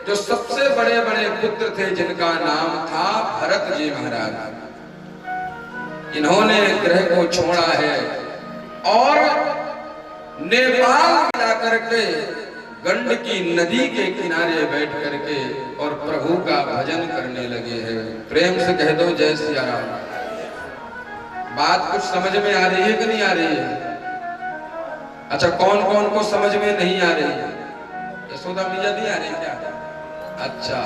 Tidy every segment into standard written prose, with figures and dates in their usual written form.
जो सबसे बड़े बड़े पुत्र थे जिनका नाम था भरत जी महाराज, इन्होंने ग्रह को छोड़ा है और नेपाल जाकर के गंडकी नदी के किनारे बैठ करके और प्रभु का भजन करने लगे हैं। प्रेम से कह दो जय सिया राम। बात कुछ समझ में आ रही है कि नहीं आ रही है? अच्छा, कौन कौन को समझ में नहीं आ रही है? यशोदा मैया नहीं आ रही क्या? अच्छा,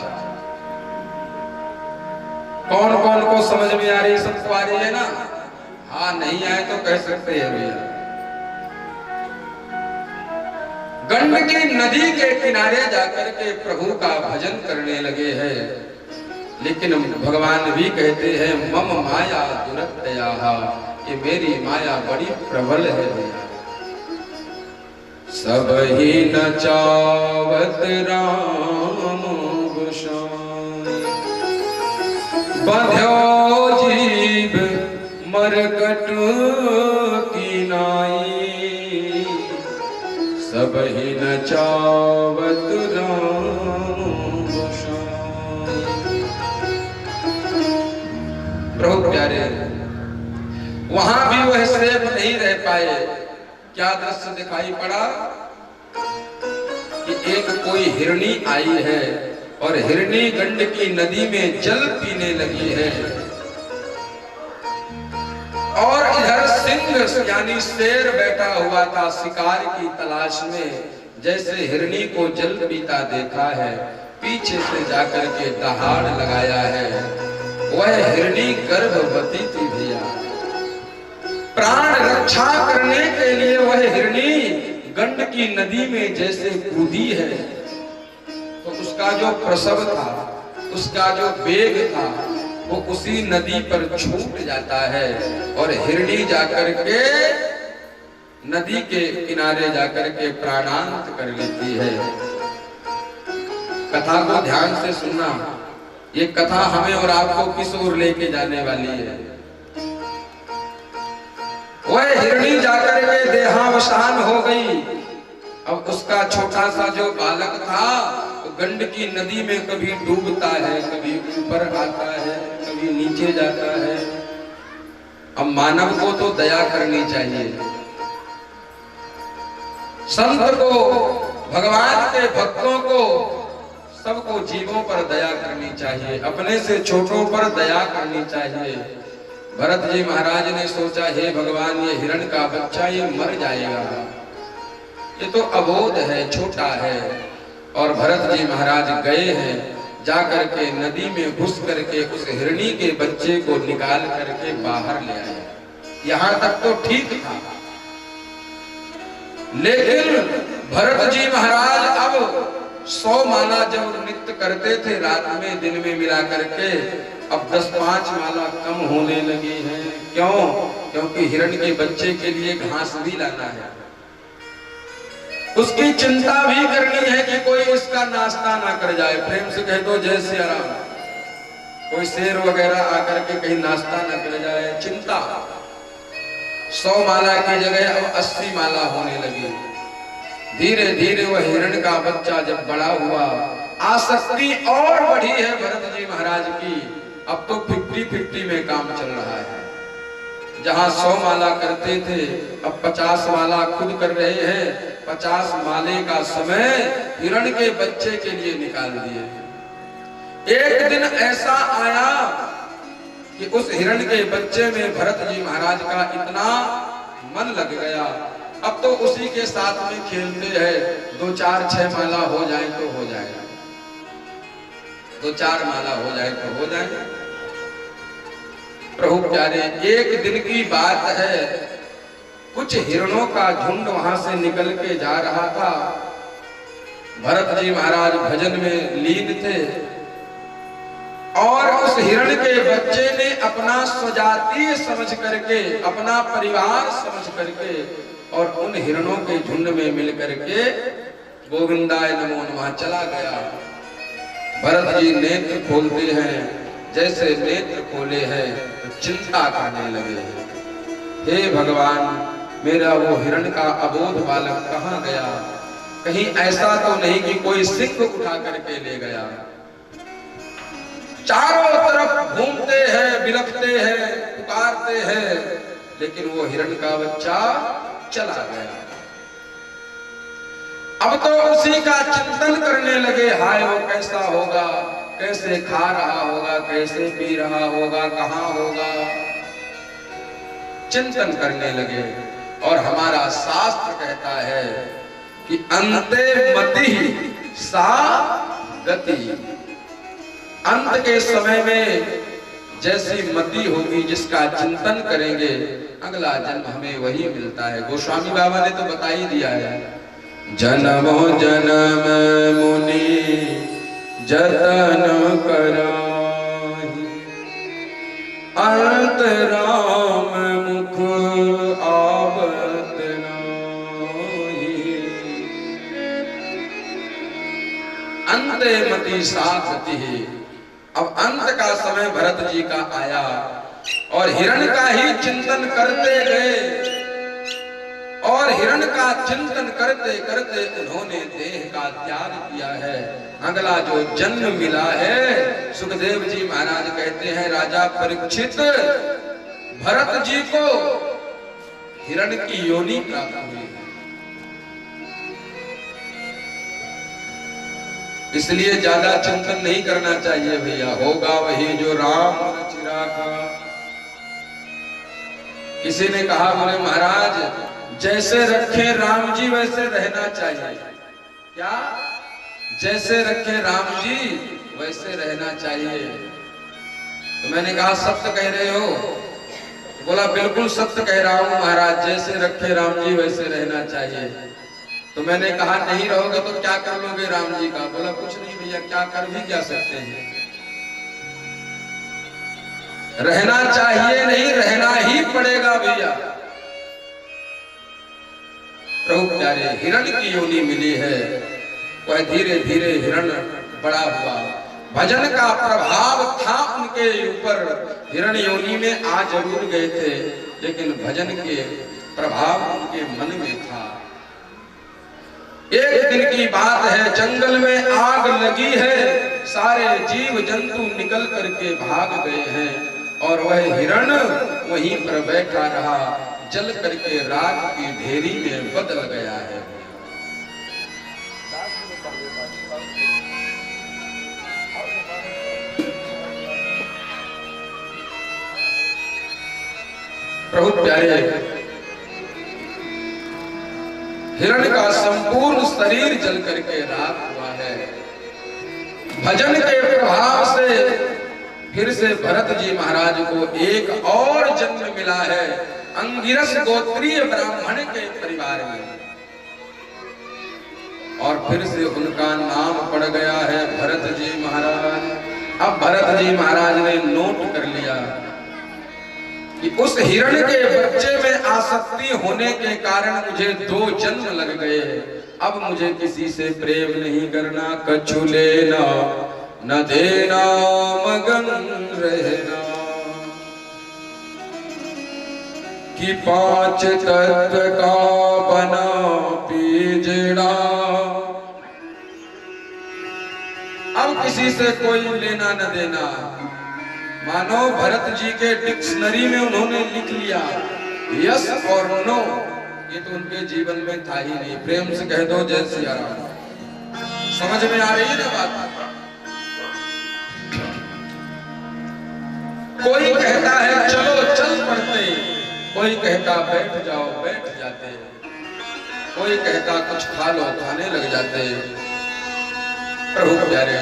कौन कौन को समझ में आ रही है? सबको आ रही है ना? हाँ, नहीं आए तो कह सकते हैं भैया। गंडकी नदी के किनारे जाकर के प्रभु का भजन करने लगे हैं, लेकिन भगवान भी कहते हैं मम माया दुरत्या, ये मेरी माया बड़ी प्रबल है भैया। सब ही नचावत राम गोसाई, बंध्यो जीव मरकट की नाई, सब ही नचावत राम गोसाई। प्रभु प्यारे, वहां भी वह सेफ नहीं रह पाए। क्या दृश्य दिखाई पड़ा कि एक कोई हिरणी आई है और हिरणी गंडकी नदी में जल पीने लगी है, और इधर सिंह यानी शेर बैठा हुआ था शिकार की तलाश में। जैसे हिरणी को जल पीता देखा है, पीछे से जाकर के दहाड़ लगाया है। वह हिरणी गर्भवती थी भैया। प्राण रक्षा करने के लिए वह हिरणी गंडकी नदी में जैसे कूदी है, तो उसका जो प्रसव था, उसका जो वेग था, वो उसी नदी पर छूट जाता है और हिरणी जाकर के नदी के किनारे जाकर के प्राणांत कर लेती है। कथा को ध्यान से सुनना, ये कथा हमें और आपको किस ओर लेके जाने वाली है। वह हिरणी जाकर के देहावसान हो गई। अब उसका छोटा सा जो बालक था, तो गंडकी नदी में कभी डूबता है, कभी ऊपर आता है, कभी नीचे जाता है। अब मानव को तो दया करनी चाहिए, संत को, भगवान के भक्तों को, सबको जीवों पर दया करनी चाहिए, अपने से छोटों पर दया करनी चाहिए। भरत जी महाराज ने सोचा, हे भगवान, ये हिरण का बच्चा ये मर जाएगा, ये तो अबोध है, छोटा है। और भरत जी महाराज गए हैं, जाकर के नदी में घुस करके उस हिरणी के बच्चे को निकाल करके बाहर ले आए। यहां तक तो ठीक था, लेकिन भरत जी महाराज अब 100 माला जब नृत्य करते थे रात में दिन में मिला करके, अब 10-5 माला कम होने लगी है। क्यों? क्योंकि हिरण के बच्चे के लिए घास भी लाना है, उसकी चिंता भी करनी है कि कोई इसका नाश्ता ना कर जाए। प्रेम से कह दो जय सिया राम। कोई शेर वगैरह आकर के कहीं नाश्ता ना कर जाए, चिंता। 100 माला की जगह अब 80 माला होने लगी। धीरे धीरे वह हिरण का बच्चा जब बड़ा हुआ, आसक्ति और बढ़ी है भरत जी महाराज की। अब तो 50-50 में काम चल रहा है। जहां 100 माला करते थे, अब 50 माला खुद कर रहे हैं। 50 माले का समय हिरण के बच्चे के लिए निकाल दिए। एक दिन ऐसा आया कि उस हिरण के बच्चे में भरत जी महाराज का इतना मन लग गया, अब तो उसी के साथ में खेलते हैं। 2-4-6 माला हो जाए तो हो जाएगा, 2-4 माला हो जाए तो हो जाएगा। प्रभु प्यारे, एक दिन की बात है, कुछ हिरणों का झुंड वहां से निकल के जा रहा था। भरत जी महाराज भजन में लीन थे और उस हिरण के बच्चे ने अपना स्वजातीय समझ करके, अपना परिवार समझ करके और उन हिरणों के झुंड में मिल करके गोविंदाय नमो नमः चला गया। भरत जी नेत्र खोलते हैं, जैसे नेत्र खोले हैं तो चिंता करने लगे, हे भगवान, मेरा वो हिरण का अबोध बालक कहाँ गया? कहीं ऐसा तो नहीं कि कोई सिंह उठा करके ले गया। चारों तरफ घूमते हैं, बिलखते हैं, पुकारते हैं, लेकिन वो हिरण का बच्चा चला गया। अब तो उसी का चिंतन करने लगे, हाय वो कैसा होगा, कैसे खा रहा होगा, कैसे पी रहा होगा, कहां होगा, चिंतन करने लगे। और हमारा शास्त्र कहता है कि अंते मति सा गति, अंत के समय में जैसी मति होगी, जिसका चिंतन करेंगे, अगला जन्म हमें वही मिलता है। गोस्वामी बाबा ने तो बता ही दिया है, जन्मो जन्म मुनि जतन कराहि, अंत राम मुख आवत नाहि। अंते मति सा गति। अब अंत का समय भरत जी का आया और हिरण का ही चिंतन करते गए, और हिरण का चिंतन करते करते उन्होंने देह का त्याग किया है। अगला जो जन्म मिला है, सुखदेव जी महाराज कहते हैं, राजा परीक्षित भरत जी को हिरण की योनि प्राप्त हुई। इसलिए ज्यादा चिंतन नहीं करना चाहिए भैया, होगा वही जो राम चिरागा। किसी ने कहा, बोले महाराज जैसे रखे राम जी वैसे रहना चाहिए। क्या? जैसे रखे राम जी वैसे रहना चाहिए। तो मैंने कहा सत्य कह रहे हो? बोला बिल्कुल सत्य कह रहा हूं महाराज, जैसे रखे राम जी वैसे रहना चाहिए। तो मैंने कहा नहीं रहोगे तो क्या कर लोगे राम जी का? बोला कुछ नहीं भैया, क्या कर भी क्या सकते हैं, रहना चाहिए नहीं, रहना ही पड़ेगा भैया। प्रभु प्यारे, हिरण की योनि मिली है, वह धीरे धीरे हिरण बड़ा हुआ। भजन का प्रभाव था उनके ऊपर, हिरण योनि में आ जरूर गए थे, लेकिन भजन के प्रभाव उनके मन में था। एक दिन की बात है, जंगल में आग लगी है, सारे जीव जंतु निकल करके भाग गए हैं, और वह हिरण वहीं पर बैठा रहा, जल करके राख की ढेरी में बदल गया है। प्रभु प्यारे, हिरण का संपूर्ण शरीर जल करके राख हुआ है। भजन के प्रभाव से फिर से भरत जी महाराज को एक और जन्म मिला है, अंगिरस गोत्रीय ब्राह्मण के परिवार में, और फिर से उनका नाम पड़ गया है भरत जी महाराज। अब भरत जी महाराज ने नोट कर लिया कि उस हिरण के बच्चे में आसक्ति होने के कारण मुझे 2 जन्म लग गए, अब मुझे किसी से प्रेम नहीं करना, कछु लेना न देना, मगन रहना, कि 5 तत्व का बना पिंजड़ा। अब किसी से कोई लेना न देना। मानो भरत जी के डिक्शनरी में उन्होंने लिख लिया यस और नो, ये तो उनके जीवन में था ही नहीं। प्रेम से कह दो जय सिया राम। समझ में आ रही है ना बात? कोई कहता है चलो चल पड़ते, कोई कहता बैठ जाओ बैठ जाते, कोई कहता कुछ खा लो खाने लग जाते। प्रभु प्यारे,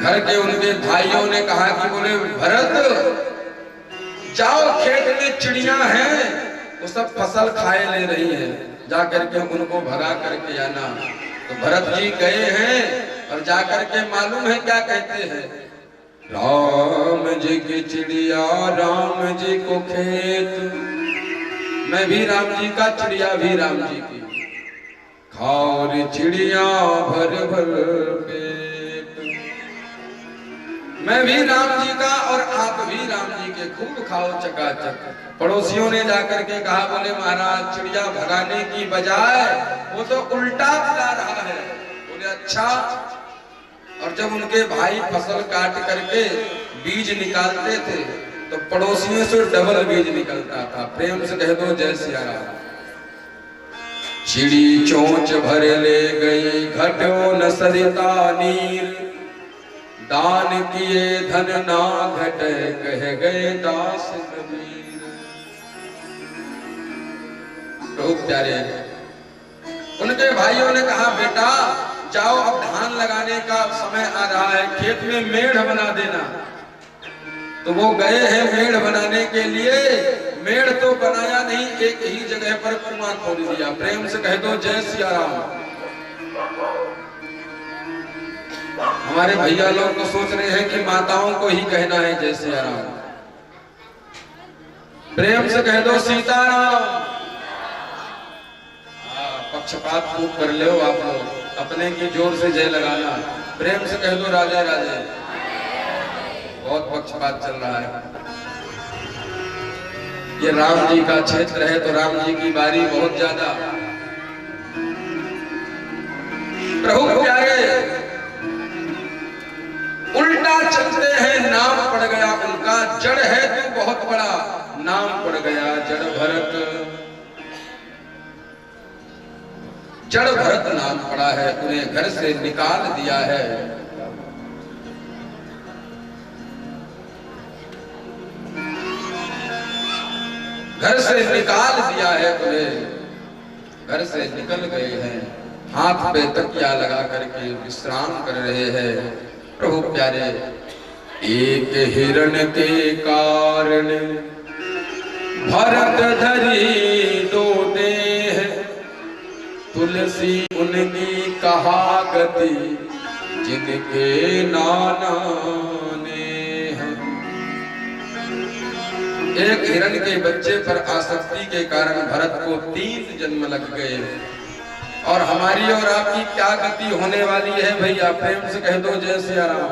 घर के उनके भाइयों ने कहा कि बोले भरत जाओ, खेत में चिड़िया हैं, वो सब फसल खाए ले रही है, जा करके उनको भगा करके आना। तो भरत जी गए हैं और जा करके मालूम है क्या कहते हैं, राम जी की चिड़िया राम जी को खेत, मैं भी राम जी का चिड़िया भी राम जी की, खाओ रे चिड़िया भर भर पेट, मैं भी राम जी का और आप भी राम जी के, खूब खाओ चकाचक। पड़ोसियों ने जाकर के कहा, बोले महाराज चिड़िया भगाने की बजाय वो तो उल्टा भगा रहा है। बोले अच्छा। और जब उनके भाई फसल काट करके बीज निकालते थे तो पड़ोसियों से डबल बीज निकलता था। प्रेम से कह दो जय सिया राम। चिड़ी चोंच भर ले गई घटो न सरिता नीर, दान किए धन ना घटे कह गए दास कबीर। बहुत प्यारे। उनके भाइयों ने कहा बेटा जाओ अब धान लगाने का समय आ रहा है, खेत में मेढ़ बना देना। तो वो गए हैं मेढ़ बनाने के लिए। मेढ़ तो बनाया नहीं, एक ही जगह पर कुआं खोद दिया। प्रेम से कह दो जय सिया राम। हमारे भैया लोग तो सोच रहे हैं कि माताओं को ही कहना है जय सिया राम। प्रेम से कह दो सीताराम। पक्षपात खूब कर लो आप लोग, अपने की जोर से जय लगाना। प्रेम से कह दो राजा राजे। बहुत पक्षपात चल रहा है। ये राम जी का क्षेत्र है तो राम जी की बारी बहुत ज्यादा। प्रभु प्यारे उल्टा चलते हैं, नाम पड़ गया उनका। जड़ है तो बहुत बड़ा, नाम पड़ गया जड़ भरत। जड़ भरत नाम पड़ा है, उन्हें घर से निकाल दिया है। घर से निकाल दिया है उन्हें, घर से निकल गए हैं। हाथ पे तकिया लगा करके विश्राम कर रहे हैं। प्रभु प्यारे एक हिरण के कारण भरत धरी दो देह, तुलसी उनकी कहा गति जिनके नाना ने है। एक हिरण के बच्चे पर आसक्ति के कारण भरत को 3 जन्म लग गए। और हमारी और आपकी क्या गति होने वाली है भैया? प्रेम से कह दो जय सिया राम।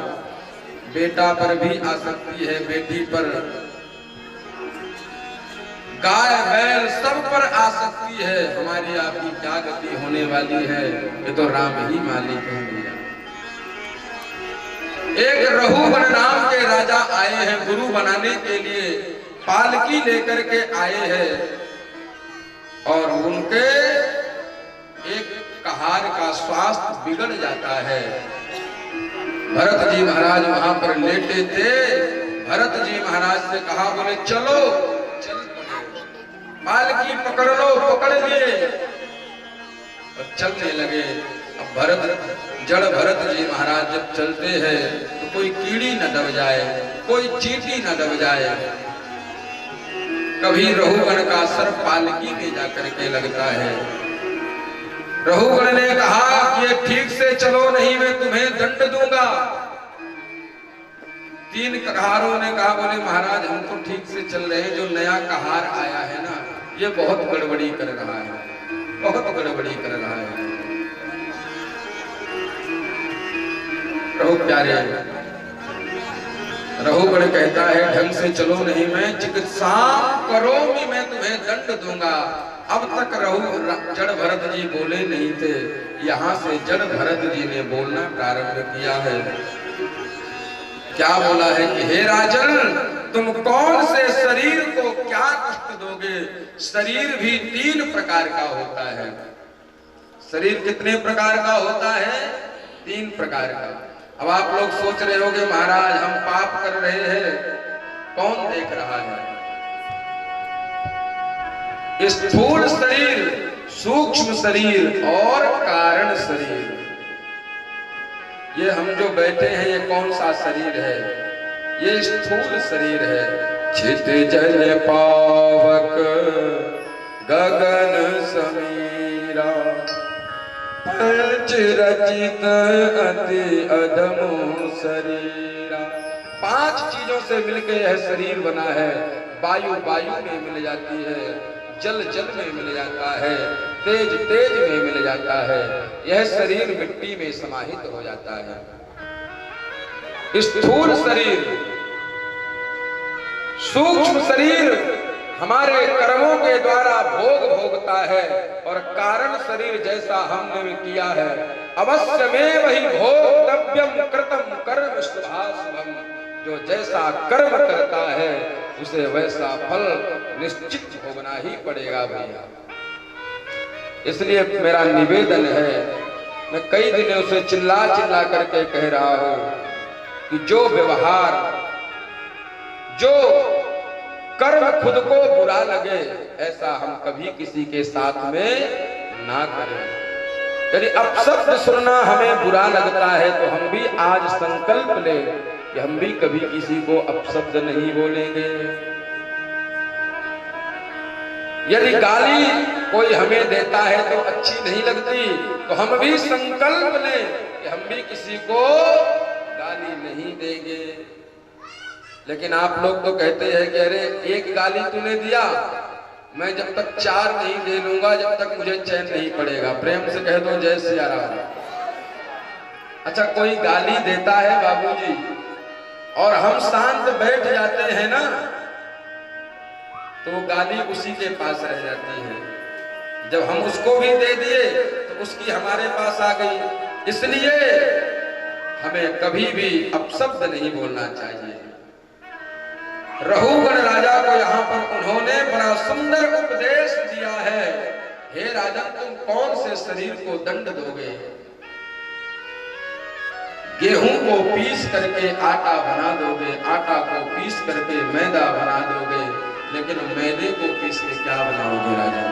बेटा पर भी आसक्ति है, बेटी पर, गाय बैल सब पर आसक्ति है। हमारी आपकी क्या गति होने वाली है? ये तो राम ही मालिक है भैया। एक रघुवन नाम के राजा आए हैं गुरु बनाने के लिए, पालकी लेकर के आए हैं। और उनके एक कहार का स्वास्थ्य बिगड़ जाता है। भरत जी महाराज वहां पर लेटे थे। भरत जी महाराज से कहा, बोले चलो। चल पड़े, पालकी पकड़ लो। पकड़ लिए और चलने लगे। अब जड़ भरत जी महाराज जब चलते हैं तो कोई कीड़ी न दब जाए, कोई चींटी न दब जाए। कभी रघुगण का सर पालकी में जाकर के लगता है। रघुगण ने कहा कि ये ठीक से चलो, नहीं मैं तुम्हें दंड दूंगा। 3 कहारों ने कहा, बोले महाराज हम तो ठीक से चल रहे हैं, जो नया कहार आया है ना ये बहुत गड़बड़ी कर रहा है, बहुत गड़बड़ी कर रहा है। प्रभु प्यारे, रघुगण कहता है ढंग से चलो, नहीं मैं चिकित्सा करो भी मैं तुम्हें दंड दूंगा। अब तक जड़ भरत जी बोले नहीं थे, यहाँ से जड़ भरत जी ने बोलना प्रारंभ किया है। क्या बोला है कि हे राजन, तुम कौन से शरीर को क्या कष्ट दोगे? शरीर भी 3 प्रकार का होता है। शरीर कितने प्रकार का होता है? 3 प्रकार का। अब आप लोग सोच रहे होंगे महाराज हम पाप कर रहे हैं, कौन देख रहा है? स्थूल शरीर, सूक्ष्म शरीर और कारण शरीर। ये हम जो बैठे हैं ये कौन सा शरीर है? ये स्थूल शरीर है। छित जल पावक गगन समीरा, पंच रचित अति अधमो शरीरा। 5 चीजों से मिलकर यह शरीर बना है। वायु वायु में मिल जाती है, जल जल में मिल जाता है, तेज तेज में मिल जाता है। यह शरीर मिट्टी में समाहित हो जाता है। स्थूल शरीर, सूक्ष्म शरीर हमारे कर्मों के द्वारा भोग भोगता है, और कारण शरीर जैसा हमने किया है अवश्य में वही भोक्तव्यम कृतम कर्म शुभाशुभम, जो जैसा कर्म करता है उसे वैसा फल निश्चित भोगना ही पड़ेगा भैया। इसलिए मेरा निवेदन है, मैं कई दिनों से चिल्ला चिल्ला करके कह रहा हूं कि जो व्यवहार, जो कर्म खुद को बुरा लगे ऐसा हम कभी किसी के साथ में ना करें। यदि अपशब्द सुनना हमें बुरा लगता है तो हम भी आज संकल्प लें कि हम भी कभी किसी को अपशब्द नहीं बोलेंगे। यदि गाली कोई हमें देता है तो अच्छी नहीं लगती तो हम भी संकल्प लें कि हम भी किसी को गाली नहीं देंगे। लेकिन आप लोग तो कहते हैं कि अरे एक गाली तूने दिया, मैं जब तक 4 नहीं दे लूंगा जब तक मुझे चैन नहीं पड़ेगा। प्रेम से कह दो जय सिया राम। अच्छा, कोई गाली देता है बाबूजी और हम शांत बैठ जाते हैं ना, तो गाली उसी के पास रह जाती है। जब हम उसको भी दे दिए तो उसकी हमारे पास आ गई। इसलिए हमें कभी भी अपशब्द नहीं बोलना चाहिए। रहुगण राजा को यहाँ पर उन्होंने बड़ा सुंदर उपदेश दिया है। हे राजा, तुम कौन से शरीर को दंड दोगे? गेहूं को पीस करके आटा बना दोगे, आटा को पीस करके मैदा बना दोगे, लेकिन मैदे को पीस के क्या बनाओगे राजा?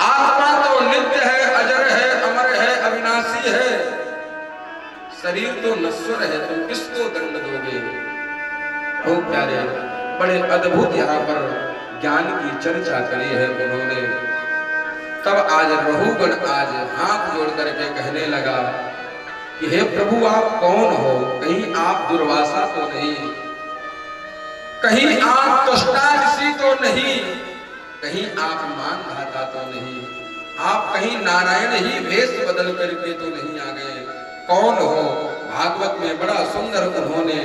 आत्मा तो नित्य है, अजर है, अमर है, अविनाशी है, शरीर तो नश्वर है, तुम किसको दंड दोगे? ओ प्यारे, बड़े अद्भुत यहाँ पर ज्ञान की चर्चा करी है उन्होंने। तब आज रहुगण आज हाथ जोड़ करके कहने लगा कि हे प्रभु, आप कौन हो? कहीं आप दुर्वासा तो नहीं, कहीं आप त्वष्टा ऋषि तो नहीं, कहीं आप मानधाता तो नहीं, आप कहीं नारायण ही वेश बदल करके तो नहीं आ गए? कौन हो? भागवत में बड़ा सुंदर उन्होंने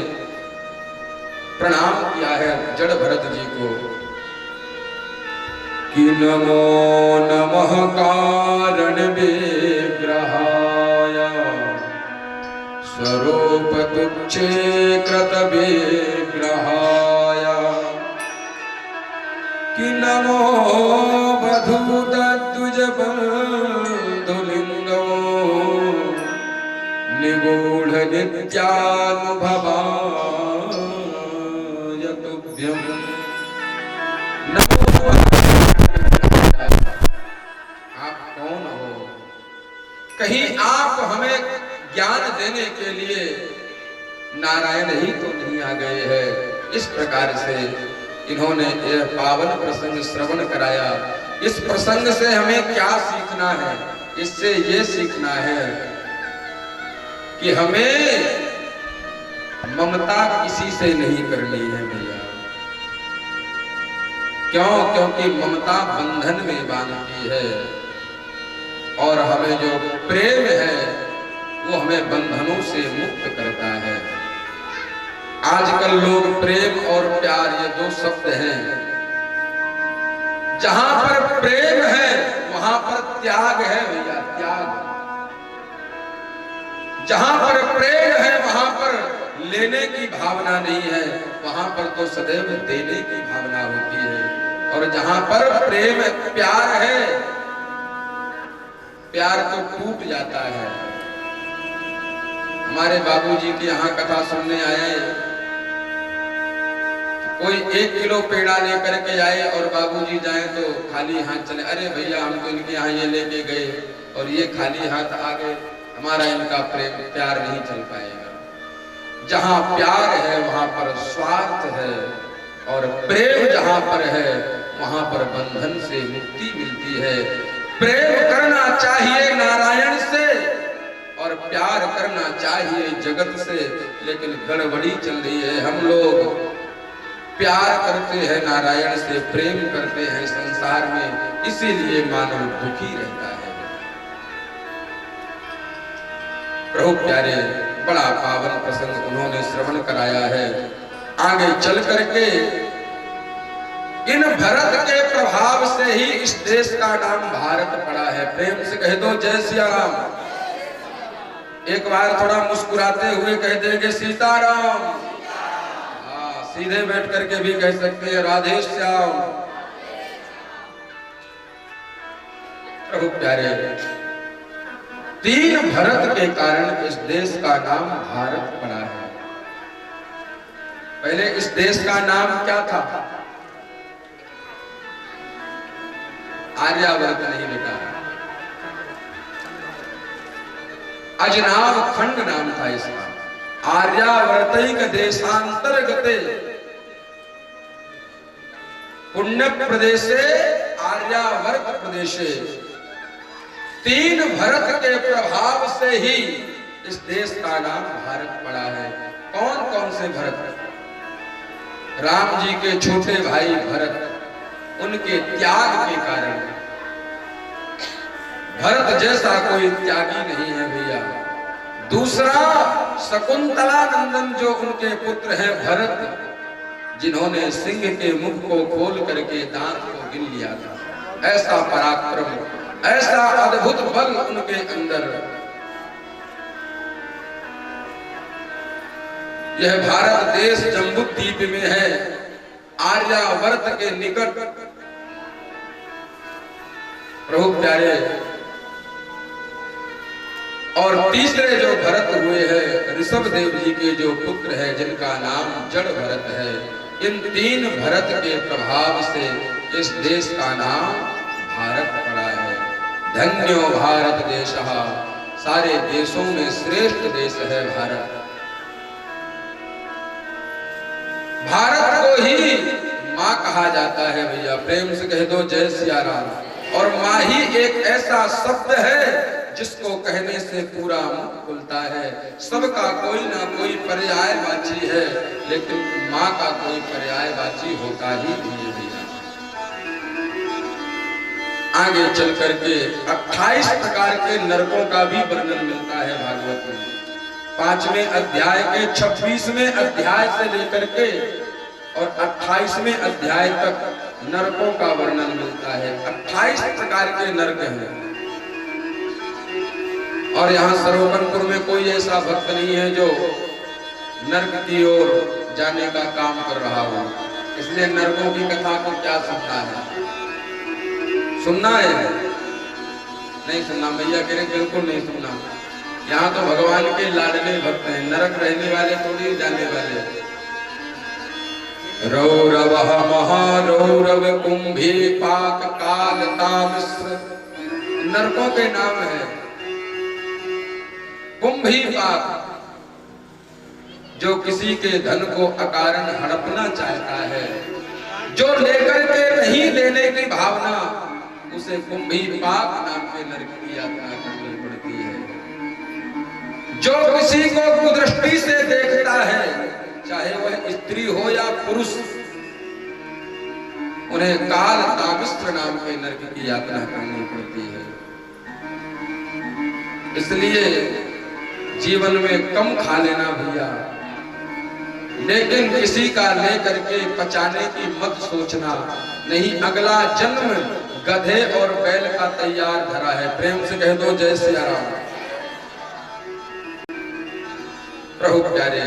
प्रणाम किया है जड़ भरत जी को कि नमो नमः कारण विग्रहाय स्वरूप तुच्छे कृत विग्रहाय कि नमो बधूत द्विज बंधुलिंगो निगूढ़ नित्यानुभवा। आप कौन हो? कहीं आप हमें ज्ञान देने के लिए नारायण ही तो नहीं आ गए हैं? इस प्रकार से इन्होंने यह पावन प्रसंग श्रवण कराया। इस प्रसंग से हमें क्या सीखना है? इससे ये सीखना है कि हमें ममता किसी से नहीं करनी है भैया। क्यों? क्योंकि ममता बंधन में बांधती है, और हमें जो प्रेम है वो हमें बंधनों से मुक्त करता है। आजकल लोग प्रेम और प्यार ये 2 शब्द हैं। जहां पर प्रेम है वहां पर त्याग है भैया, त्याग। जहां पर प्रेम है वहां पर लेने की भावना नहीं है, वहां पर तो सदैव देने की भावना होती है। और जहां पर प्रेम प्यार है, प्यार तो टूट जाता है। हमारे बाबूजी की यहाँ कथा सुनने आए, कोई 1 किलो पेड़ा लेकर के आए और बाबूजी जाए तो खाली हाथ चले। अरे भैया, हम तो इनके यहाँ ये लेके गए और ये खाली हाथ आ गए, हमारा इनका प्रेम प्यार नहीं चल पाएगा। जहां प्यार है वहां पर स्वार्थ है, और प्रेम जहां पर है वहां पर बंधन से मुक्ति मिलती है। प्रेम करना चाहिए नारायण से और प्यार करना चाहिए जगत से, लेकिन गड़बड़ी चल रही है। हम लोग प्यार करते हैं नारायण से, प्रेम करते हैं संसार में, इसीलिए मानव दुखी रहता है। प्रभु प्यारे, बड़ा पावन प्रसंग उन्होंने श्रवण कराया है। आगे चल करके इन भरत के प्रभाव से ही इस देश का नाम भारत पड़ा है। प्रेम से कह दो जय सिया राम। एक बार थोड़ा मुस्कुराते हुए कह देंगे सीताराम। हाँ, सीधे बैठ करके भी कह सकते हैं राधे श्याम। प्रभु प्यारे, तीन भरत के कारण इस देश का नाम भारत पड़ा है। पहले इस देश का नाम क्या था? आर्यावर्त नहीं बेटा, अजनाब खंड नाम था इसका। आर्यावर्तिक देशांतर्गते पुण्य प्रदेशे आर्यावर्त प्रदेशे। तीन भरत के प्रभाव से ही इस देश का नाम भारत पड़ा है। कौन कौन से भरत? राम जी के छोटे भाई भरत, उनके त्याग के कारण। भरत जैसा कोई त्यागी नहीं है भैया। दूसरा, शकुंतला नंदन जो उनके पुत्र हैं भरत, जिन्होंने सिंह के मुख को खोल करके दांत को गिन लिया था। ऐसा पराक्रम, ऐसा अद्भुत बल उनके अंदर। यह भारत देश जम्बूद्वीप में है, आर्यावर्त के निकट। प्रभु प्यारे, और तीसरे जो भरत हुए हैं ऋषभ देव जी के जो पुत्र हैं, जिनका नाम जड़ भरत है। इन तीन भरत के प्रभाव से इस देश का नाम भारत पड़ा है। धन्यो भारत देशः, सारे देशों में श्रेष्ठ देश है भारत। भारत को ही माँ कहा जाता है भैया। प्रेम से कह दो जय सिया राम। और माँ ही एक ऐसा शब्द है जिसको कहने से पूरा मुख खुलता है। सबका कोई ना कोई पर्यायवाची है, लेकिन माँ का कोई पर्यायवाची होता ही नहीं भैया। आगे चल करके 28 प्रकार के नरकों का भी वर्णन मिलता है भागवत में। 5वें अध्याय के 26वें अध्याय से लेकर के और 28वें अध्याय तक नरकों का वर्णन मिलता है। 28 प्रकार के नरक हैं। और यहाँ सरोवरपुर में कोई ऐसा भक्त नहीं है जो नरक की ओर जाने का काम कर रहा हो। इसलिए नरकों की कथा को क्या सुनना है? सुनना है? नहीं सुनना भैया, कह रहे बिल्कुल नहीं सुनना। यहाँ तो भगवान के लाडले भक्त हैं, नरक रहने वाले थोड़ी जाने वाले। रौरवः महारौरव कुंभी पाक काल तामिश्र, नरकों के नाम है। कुंभी पाक, जो किसी के धन को अकारण हड़पना चाहता है, जो लेकर के नहीं लेने की भावना, उसे कुंभी पाक नाम के नरक की यातना करनी पड़ती है। जो किसी को कुदृष्टि से देखता है, चाहे वह स्त्री हो या पुरुष, उन्हें काल तामिश्र नाम के नरक की यातना करनी पड़ती है। इसलिए जीवन में कम खा लेना भैया, लेकिन किसी का लेकर के पचाने की मत सोचना। नहीं, अगला जन्म गधे और बैल का तैयार धरा है। प्रेम से कह दो जय सिया राम। प्रभु प्यारे,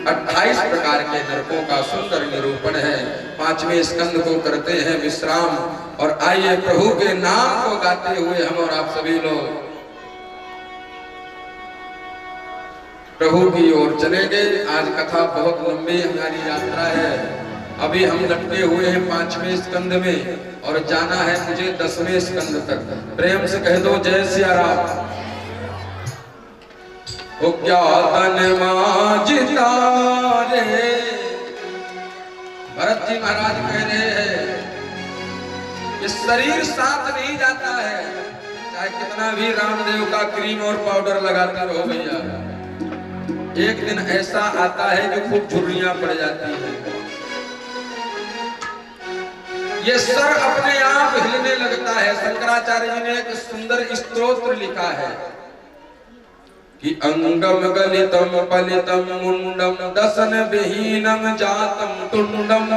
28 प्रकार के नरकों का सुंदर निरूपण है। 5वें स्कंद को करते हैं विश्राम, और आइए प्रभु के नाम को गाते हुए हम और आप सभी लोग प्रभु की ओर चलेंगे। आज कथा बहुत लंबी हमारी यात्रा है। अभी हम लटके हुए हैं 5वें स्कंद में और जाना है मुझे 10वें स्कंद तक। प्रेम से कह दो जय सिया राम। ओ क्या तन माजिता रे, भरत जी महाराज कह रहे हैं ये शरीर साथ नहीं जाता है, चाहे कितना भी रामदेव का क्रीम और पाउडर लगाते रहो भैया। एक दिन ऐसा आता है जो खूब झुर्रियां पड़ जाती हैं। ये सर अपने आप हिलने लगता है। शंकराचार्य जी ने एक सुंदर स्तोत्र लिखा है, कि अंगम गलितम पलितम मुंडम दसन विहीनम जातम तुंडम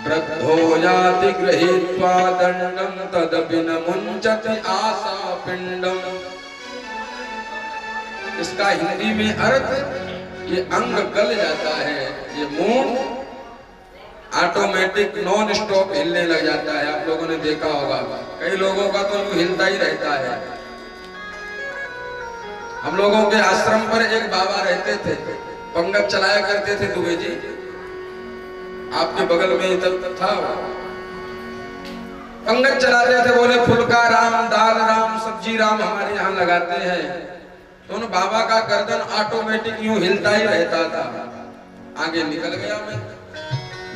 वृद्धो याति गृहीत्वा दंडम तदपि न मुंचति आशा पिंडम। इसका हिंदी में अर्थ, ये अंग गल जाता है, ये मूंड ऑटोमेटिक नॉन स्टॉप हिलने लग जाता है। आप लोगों ने देखा होगा, कई लोगों का तो यूं हिलता ही रहता है। हम लोगों के आश्रम पर एक बाबा रहते थे, पंगत चलाया करते थे दुबे जी, आपके बगल में इधर था। पंगत चलाते थे, बोले फुल्का राम, दाल राम, सब्जी राम हमारे यहाँ लगाते हैं। तो उन बाबा का गर्दन ऑटोमेटिक यूं हिलता ही रहता था। आगे निकल गया मैं,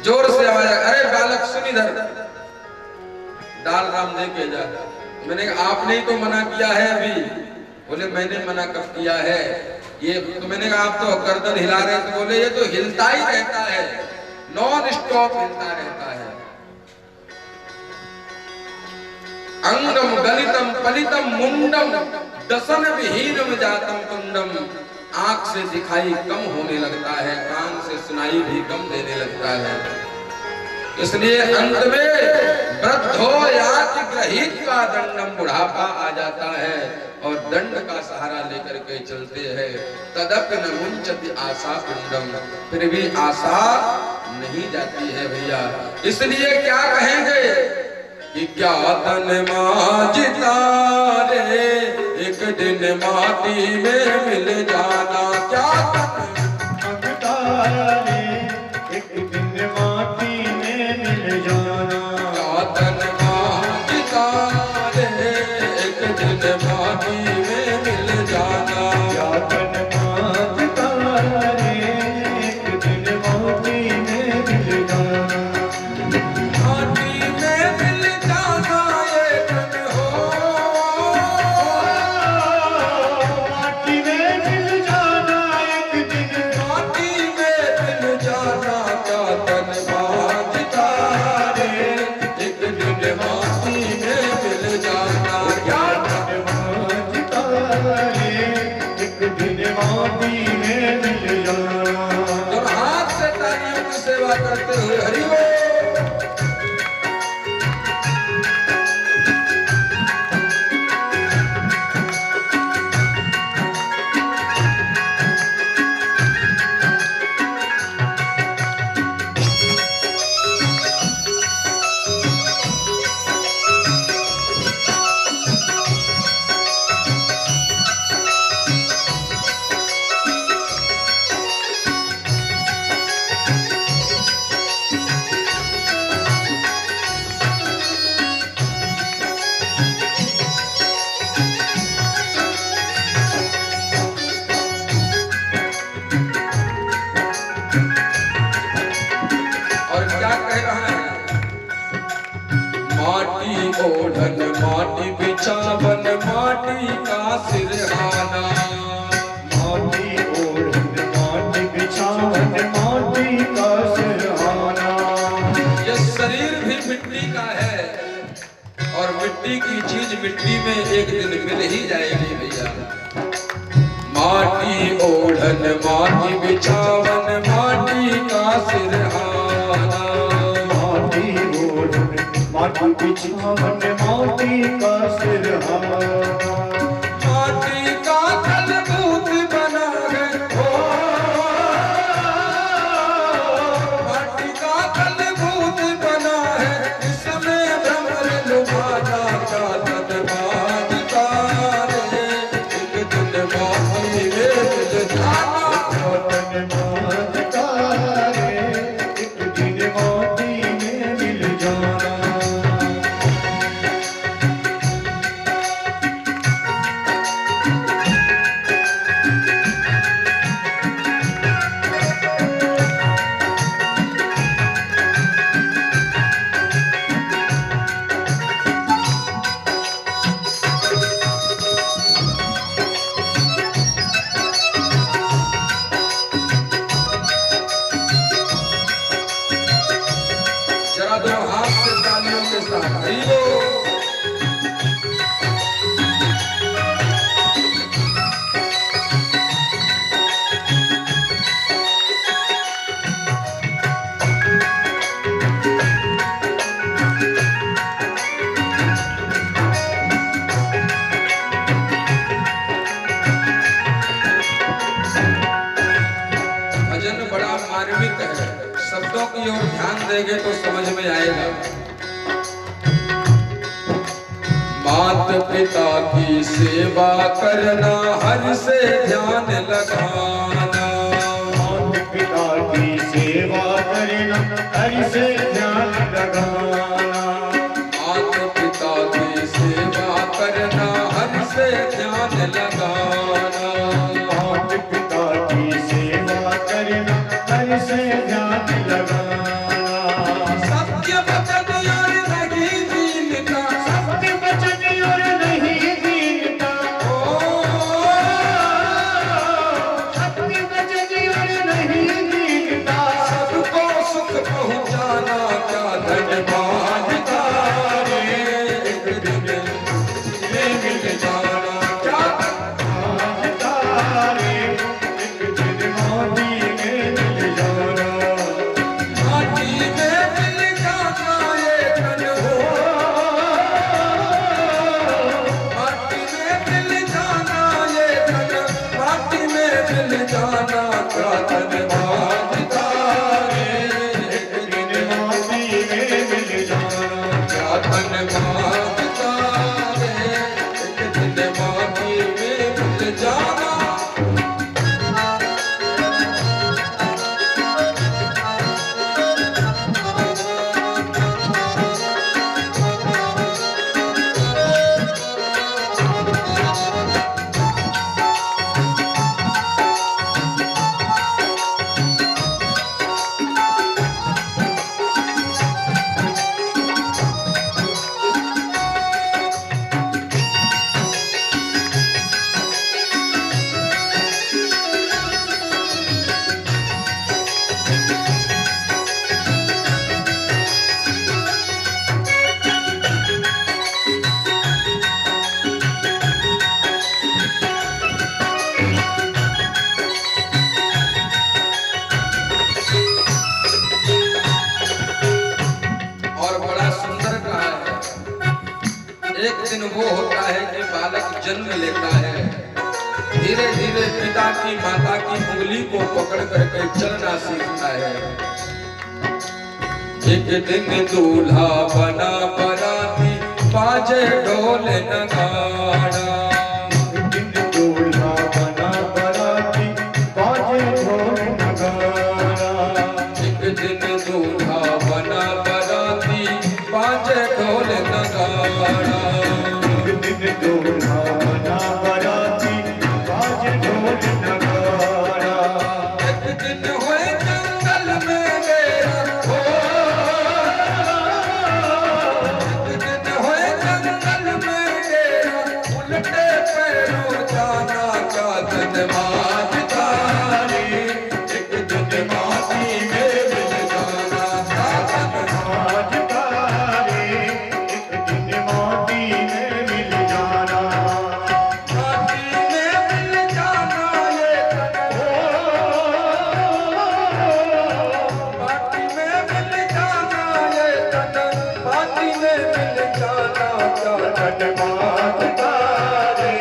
जोर से आवाज, अरे बालक सुन इधर, दाल राम दे के जा। मैंने कहा आपने ही तो मना किया है अभी। बोले मैंने मना कब किया है ये? तो मैंने कहा आप तो गर्दन हिला रहे थे। बोले ये तो हिलता ही रहता है, नॉन स्टॉप हिलता रहता है। अंगम गलितम पलितम मुंडम दसन विहीनम जातम कुंडम। आंख से दिखाई कम होने लगता है, कान से सुनाई भी कम देने लगता है। इसलिए अंत में वृद्धो याति गृहीत्वा दंडम, बुढ़ापा आ जाता है और दंड का सहारा लेकर के चलते हैं। तदपि न मुंचति आशा पिंडम, फिर भी आशा नहीं जाती है भैया। इसलिए क्या कहेंगे कि क्या तन मांझता रे, एक दिन माटी में मिल जाना। क्या मांझता रे, एक दिन माटी में मिल जाना। क्या तन मांझता रे, एक दिन माटी में मिल जाना। क्या तन मांझता रे, एक दिन माटी में मिल जाना। माटी में मिल जाना ये तन हो, माटी में मिल जाना एक दिन। माटी में मिल जाना। क्या तन मांझता रे, एक दिन माटी में मिल जाना। क्या तन मांझता रे, एक दिन माटी में मिल जाना। और हाथ से तालियों की सेवा करते हुए हरि बोल। और क्या कह रहा है? माटी ओढ़न माटी बिछावन, माटी का सिरहाना। माटी ओढ़न माटी बिछावन, माटी का सिरहाना। ये शरीर भी मिट्टी का है और मिट्टी की चीज मिट्टी में एक दिन मिल ही जाएगी भैया। माटी ओढ़न माटी बिछावन, माटी का सिरहाना। माटी ओढ़न माटी बिछावन, माटी का सिरहाना। माटी का तलबूत बना है, माटी का तलबूत बना है, इसमें भ्रमर लुभाना। का तन मांझता रे, एक दिन माटी में मिल जाना। तन मांझता रे, एक दिन माटी में मिल जाना। मार्मिक है, शब्दों की ओर ध्यान देंगे तो समझ में आएगा। मात पिता की सेवा करना, हर से ध्यान लगाना। मात पिता की सेवा करना, हर से ध्यान लगाना। मात पिता की सेवा करना, हर से ध्यान लगाना। मात पिता की सेवा करना, हर से ध्यान लगाना। सत्य वचन और नहीं दीनता, सत्य वचन और नहीं दीनता। सत्य वचन और नहीं दीनता। सबको सुख पहुंचाना, क्या धन्यवाद तारे। एक दिन में मिल जाना, क्या धन्यवाद तारे। एक दिन माटी में मिल जाना। माटी में मिल जाना ये तन हो। माटी में मिल जाना ये तन, माटी में मिल जाना, क्या धन्यवाद तारे। एक दिन माटी में मिल जाना। क्या धन्यवाद तारे। एक दिन माटी में मिल जाना। और बड़ा सुंदर कहा है। एक दिन वो होता है कि बालक जन्म लेता है, धीरे धीरे पिता की माता की उंगली को पकड़ करके चलना सीखता है। एक दिन दूल्हा बना बराती, बाजे ढोल नगाड़ा। एक दिन दूल्हा बना बराती, बाजे ढोल नगाड़ा। एक दिन दूल्हा बना बराती, बाजे ढोल नगाड़ा। एक दिन दूल्हा बना बराती, बाजे ढोल नगाड़ा। एक दिन हुए जंगल में गया हो। एक दिन हुए जंगल में गया, उल्टे पैरों जाना, क्या धन्यवाद तारे। एक दिन माटी में मिल जाना, क्या धन्यवाद। आज तारे। एक दिन माटी में मिल जाना। माटी में मिल जाना ये तन हो। माटी में मिल जाना ये तन, माटी में मिल जाना, क्या धन्यवाद तारे।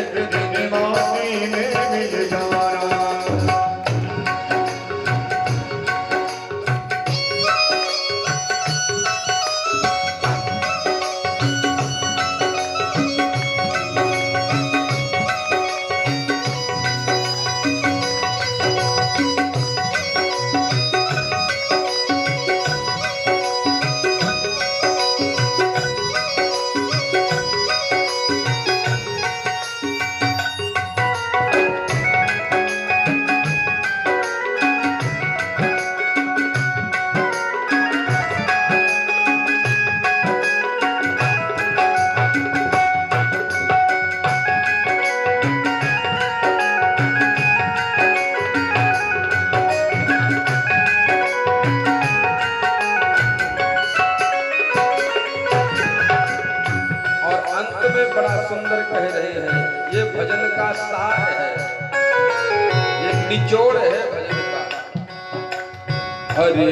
एक दिन माटी में मिल जाना। सुंदर कह रहे हैं, ये भजन का सार है, ये निचोड़ है भजन का। हरि